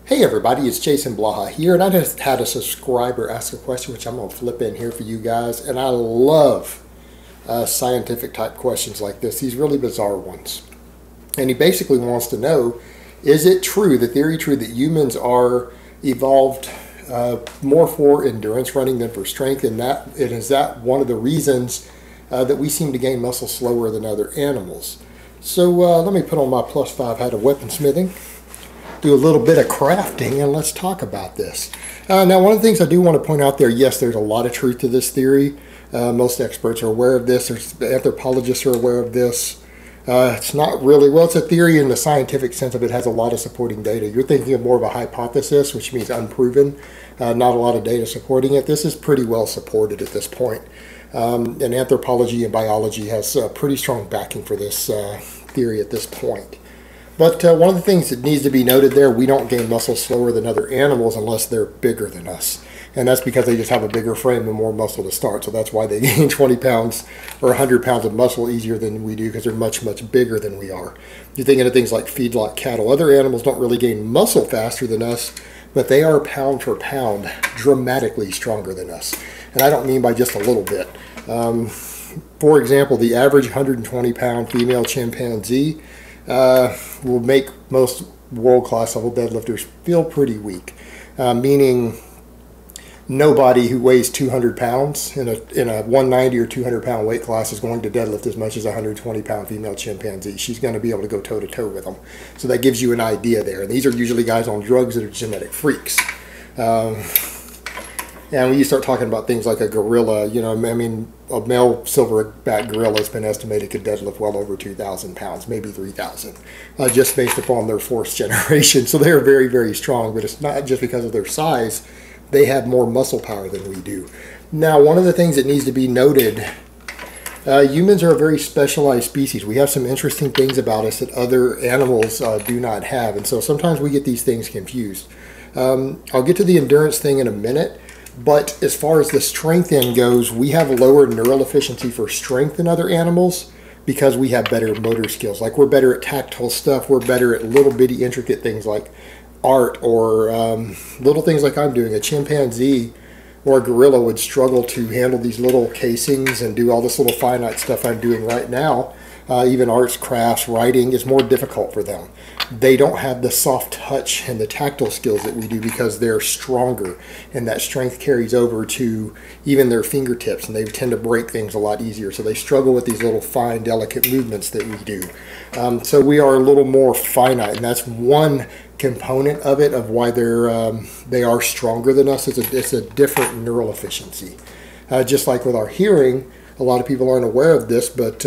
Hey everybody, it's Jason Blaha here, and I just had a subscriber ask a question which I'm going to flip in here for you guys, and I love scientific type questions like this, these really bizarre ones. And he basically wants to know, is it true, the theory true, that humans are evolved more for endurance running than for strength, and is that one of the reasons that we seem to gain muscle slower than other animals? So let me put on my +5 hat of weaponsmithing, do a little bit of crafting, and let's talk about this. Now, one of the things I do want to point out there, yes, there's a lot of truth to this theory. Most experts are aware of this. Anthropologists are aware of this. It's not really, well, it's a theory in the scientific sense of it has a lot of supporting data. You're thinking of more of a hypothesis, which means unproven, not a lot of data supporting it. This is pretty well supported at this point. And anthropology and biology has pretty strong backing for this theory at this point. But one of the things that needs to be noted there, we don't gain muscle slower than other animals unless they're bigger than us. And that's because they just have a bigger frame and more muscle to start. So that's why they gain 20 pounds or 100 pounds of muscle easier than we do, because they're much, much bigger than we are. You're thinking of things like feedlot cattle. Other animals don't really gain muscle faster than us, but they are pound for pound dramatically stronger than us. And I don't mean by just a little bit. For example, the average 120-pound female chimpanzee will make most world-class level deadlifters feel pretty weak, meaning nobody who weighs 200 pounds in a 190 or 200 pound weight class is going to deadlift as much as a 120-pound female chimpanzee. She's going to be able to go toe-to-toe with them. So that gives you an idea there. And these are usually guys on drugs that are genetic freaks. And when you start talking about things like a gorilla, you know, I mean, a male silverback gorilla has been estimated could deadlift well over 2,000 pounds, maybe 3,000, just based upon their fourth generation. So they're very, very strong, but it's not just because of their size. They have more muscle power than we do. Now, one of the things that needs to be noted, humans are a very specialized species. We have some interesting things about us that other animals do not have, and so sometimes we get these things confused. I'll get to the endurance thing in a minute. But as far as the strength end goes, we have lower neural efficiency for strength than other animals because we have better motor skills. Like we're better at tactile stuff. We're better at little bitty intricate things like art or little things like I'm doing. A chimpanzee or a gorilla would struggle to handle these little casings and do all this little finite stuff I'm doing right now. Even arts, crafts, writing is more difficult for them. They don't have the soft touch and the tactile skills that we do because they're stronger, and that strength carries over to even their fingertips, and they tend to break things a lot easier. So they struggle with these little fine, delicate movements that we do. So we are a little more finite, and that's one component of it, of why they are stronger than us. It's a different neural efficiency. Just like with our hearing, a lot of people aren't aware of this, but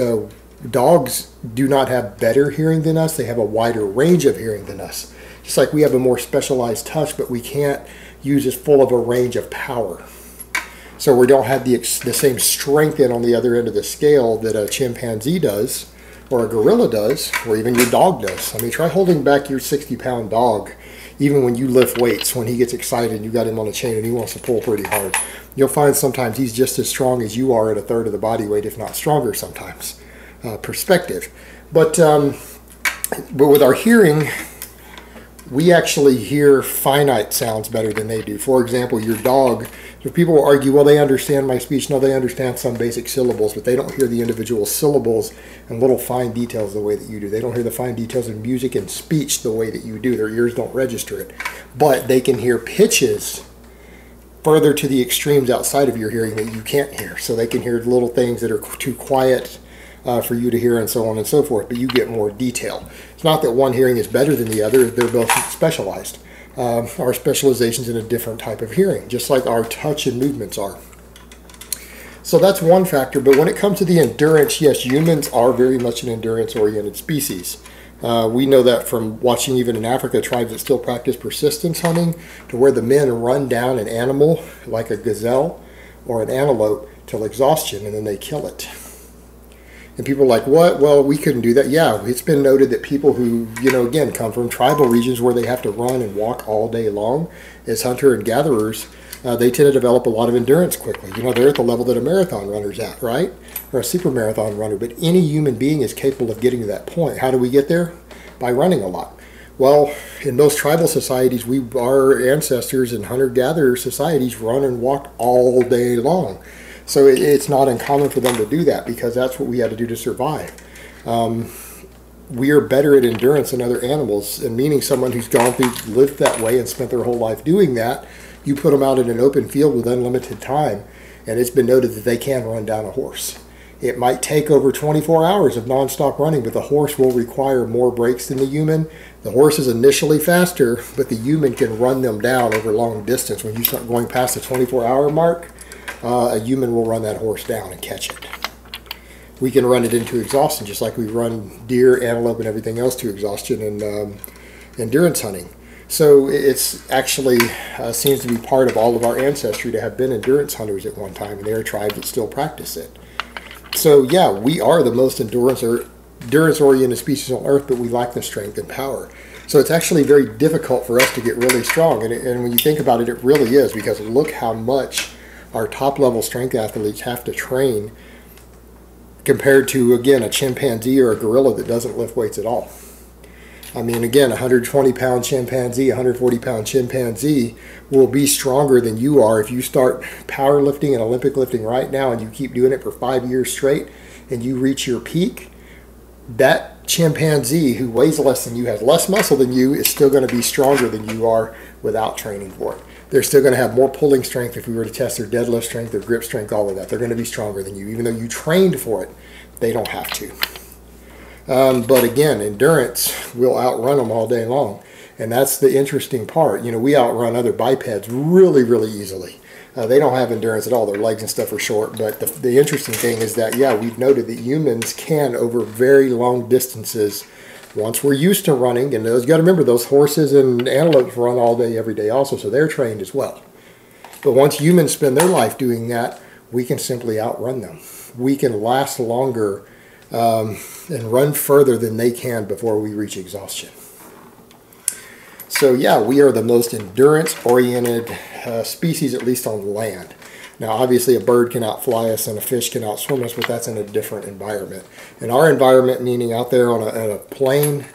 dogs do not have better hearing than us. They have a wider range of hearing than us. Just like we have a more specialized touch, but we can't use as full of a range of power. So we don't have the same strength on the other end of the scale that a chimpanzee does, or a gorilla does, or even your dog does. I mean, try holding back your 60-pound dog, even when you lift weights. When he gets excited and you got him on a chain and he wants to pull pretty hard, you'll find sometimes he's just as strong as you are at a third of the body weight, if not stronger sometimes. Perspective. But with our hearing, we actually hear finite sounds better than they do. For example, your dog, so people will argue, well, they understand my speech. No, they understand some basic syllables, but they don't hear the individual syllables and little fine details the way that you do. They don't hear the fine details in music and speech the way that you do. Their ears don't register it. But they can hear pitches further to the extremes outside of your hearing that you can't hear. So they can hear little things that are too quiet for you to hear, and so on and so forth, but you get more detail. It's not that one hearing is better than the other, they're both specialized. Our specialization's in a different type of hearing, just like our touch and movements are. So that's one factor, but when it comes to the endurance, yes, humans are very much an endurance-oriented species. We know that from watching even in Africa tribes that still practice persistence hunting, to where the men run down an animal like a gazelle or an antelope till exhaustion, and then they kill it. And people are like, what? Well, we couldn't do that. Yeah, it's been noted that people who, you know, again, come from tribal regions where they have to run and walk all day long as hunter and gatherers, they tend to develop a lot of endurance quickly. You know, they're at the level that a marathon runner's at, right? Or a super marathon runner. But any human being is capable of getting to that point. How do we get there? By running a lot. Well, in most tribal societies, our ancestors in hunter-gatherer societies run and walk all day long. So it's not uncommon for them to do that because that's what we had to do to survive. We are better at endurance than other animals, and meaning someone who's lived that way and spent their whole life doing that, you put them out in an open field with unlimited time, and it's been noted that they can run down a horse. It might take over 24 hours of nonstop running, but the horse will require more breaks than the human. The horse is initially faster, but the human can run them down over long distance. When you start going past the 24-hour mark, a human will run that horse down and catch it. We can run it into exhaustion, just like we run deer, antelope, and everything else to exhaustion in endurance hunting. So it's actually seems to be part of all of our ancestry to have been endurance hunters at one time, and there are tribes that still practice it. So yeah, we are the most endurance-oriented species on Earth, but we lack the strength and power. So it's actually very difficult for us to get really strong. And when you think about it, it really is, because look how much our top-level strength athletes have to train compared to, again, a chimpanzee or a gorilla that doesn't lift weights at all. I mean, again, a 120-pound chimpanzee, 140-pound chimpanzee will be stronger than you are if you start powerlifting and Olympic lifting right now and you keep doing it for 5 years straight and you reach your peak. That chimpanzee who weighs less than you, has less muscle than you, is still going to be stronger than you are without training for it. They're still going to have more pulling strength if we were to test their deadlift strength, their grip strength, all of that. They're going to be stronger than you. Even though you trained for it, they don't have to. But again, endurance will outrun them all day long. And that's the interesting part. You know, we outrun other bipeds really, really easily. They don't have endurance at all. Their legs and stuff are short. But the interesting thing is that, yeah, we've noted that humans can, over very long distances, once we're used to running, and you got to remember, those horses and antelopes run all day, every day also, so they're trained as well. But once humans spend their life doing that, we can simply outrun them. We can last longer and run further than they can before we reach exhaustion. So yeah, we are the most endurance-oriented species, at least on land. Now, obviously, a bird can outfly us and a fish can outswim us, but that's in a different environment. In our environment, meaning out there on a plain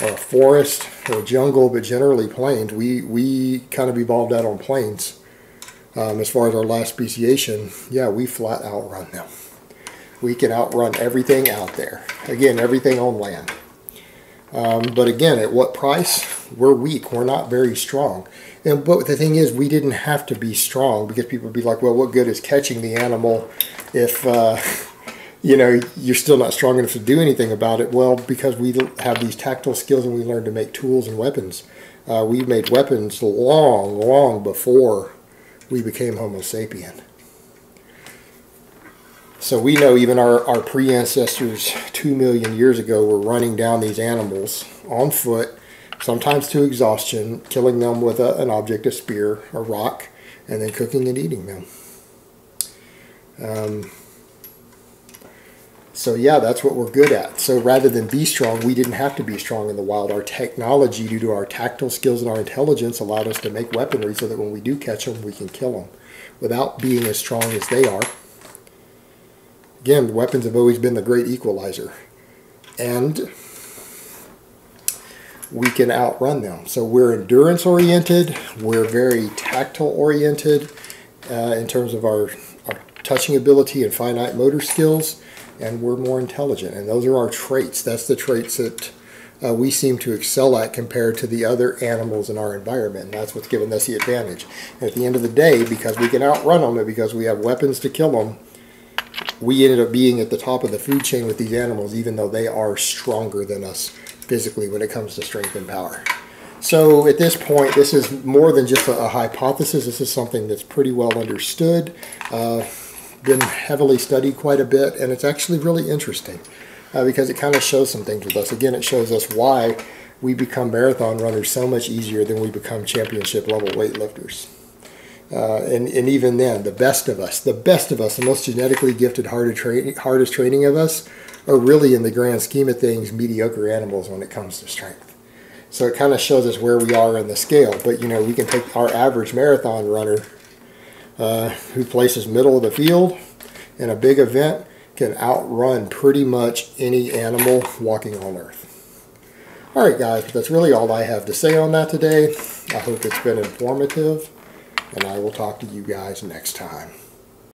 or a forest or a jungle, but generally plains, we kind of evolved out on plains. As far as our last speciation, yeah, we flat outrun them. We can outrun everything out there. Again, everything on land. But again, at what price? We're weak. We're not very strong. But the thing is, we didn't have to be strong, because people would be like, well, what good is catching the animal if, you know, you're still not strong enough to do anything about it? Well, because we have these tactile skills and we learned to make tools and weapons. We made weapons long, long before we became Homo sapien. So we know even our pre-ancestors 2 million years ago were running down these animals on foot, sometimes to exhaustion, killing them with an object, a spear, a rock, and then cooking and eating them. So yeah, that's what we're good at. So rather than be strong, we didn't have to be strong in the wild. Our technology, due to our tactile skills and our intelligence, allowed us to make weaponry so that when we do catch them, we can kill them without being as strong as they are. Again, the weapons have always been the great equalizer. And we can outrun them. So we're endurance oriented, we're very tactile oriented in terms of our touching ability and finite motor skills, and we're more intelligent. And those are our traits. That's the traits that we seem to excel at compared to the other animals in our environment. And that's what's given us the advantage. And at the end of the day, because we can outrun them and because we have weapons to kill them, we ended up being at the top of the food chain with these animals, even though they are stronger than us physically when it comes to strength and power. So at this point, this is more than just a hypothesis. This is something that's pretty well understood, been heavily studied quite a bit, and it's actually really interesting because it kind of shows some things with us. Again, it shows us why we become marathon runners so much easier than we become championship level weightlifters. And even then, the best of us, the most genetically gifted, hardest training of us, are really, in the grand scheme of things, mediocre animals when it comes to strength. So it kind of shows us where we are in the scale. But, you know, we can take our average marathon runner who places middle of the field in a big event, can outrun pretty much any animal walking on Earth. All right, guys, but that's really all I have to say on that today. I hope it's been informative, and I will talk to you guys next time.